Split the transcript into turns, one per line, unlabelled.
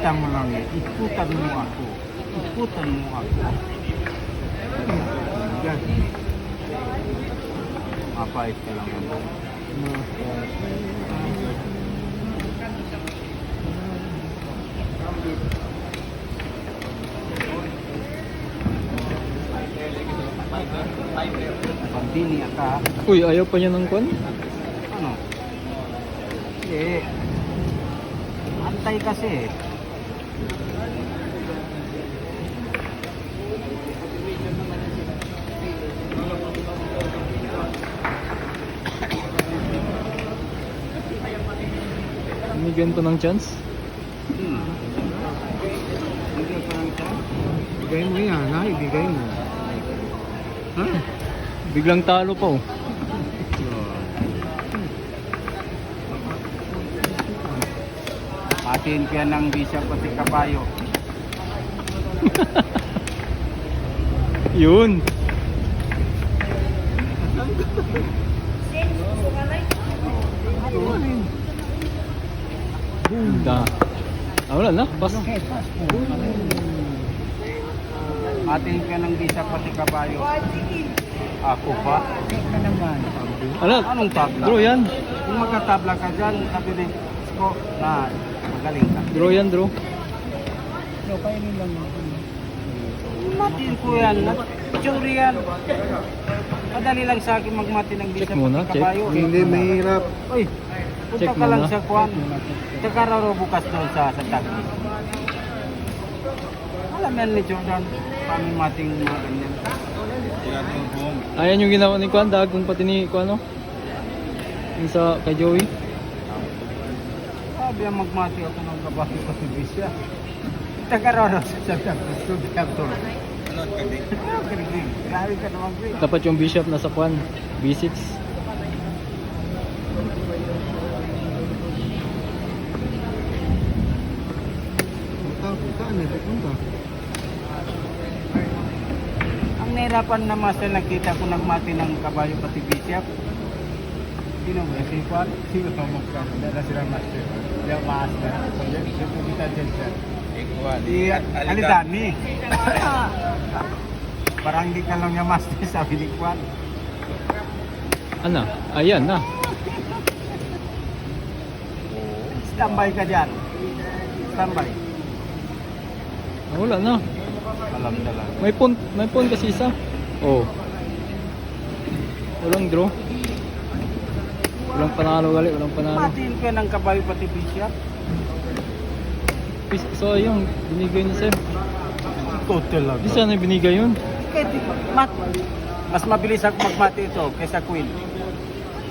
Kita mo lang eh. Ikutan mo ako. Ikutan mo ako. Yan. Mapait ka lang naman. Pagdini ka.
Uy, ayaw pa niya ng kwan?
Ano? Eh. Antay kasi.
Binigyan pa ng chance?
Bigay pa lang siya. Bigay mo yan, ha? Ibigay mo. Ha?
Biglang talo pa oh.
Matiin ka ng bisya pati kabayo.
Yun. Da. Wala na, pas.
Matiin ka ng bisya pati kabayo. Ako pa? Ka naman.
Ala,
Anong tabla?
draw yan.
Kung magkatabla ka dyan, sabi ni ko na magaling ka.
Draw yan, draw.
Matiin ko yan. Tsuri yan. Madali lang sa akin magmati ng bisya
Check muna,
pati
check.
kabayo.
Hindi, mahirap.
Uy, punta
Check
ka lang
muna.
sa kwan. Tsaka raw bukas doon sa Tagli. Alam yan ni Jordan, paano mating mga ganyan.
Ayan yung ginawa ni Kwan, dagong pati ni Kwan, no? Yung sa kay Joey.
Sabi ang magmati ako ng kabayo kasi bisya. Tsaka raw sa Tagli. Grabe ka naman, Greg.
Dapat yung bishop nasa Kwan, B6.
Saan na pupunta?
Ang nahirapan na master, nakita ko nagmati ng kabayo pati bishop. Sino ba? Si Kwan? Sino ba magkakita na sila master? Yung master. Yung pumita dyan siya. Si Alidani. Parang hindi ka lang yung master, sabi ni Kwan.
Ano? Ayan na.
Standby ka dyan. Standby.
Wala na.
Alam na lang.
May point kasi isa. Oh. Walang draw. Walang panalo gali, walang panalo.
Matiin ka ng kabayo pati bishop.
So yung binigay niya sir.
Ikaw talaga.
Di sana binigay yun.
Kahit mas mabilis ako magmati ito kaysa Queen.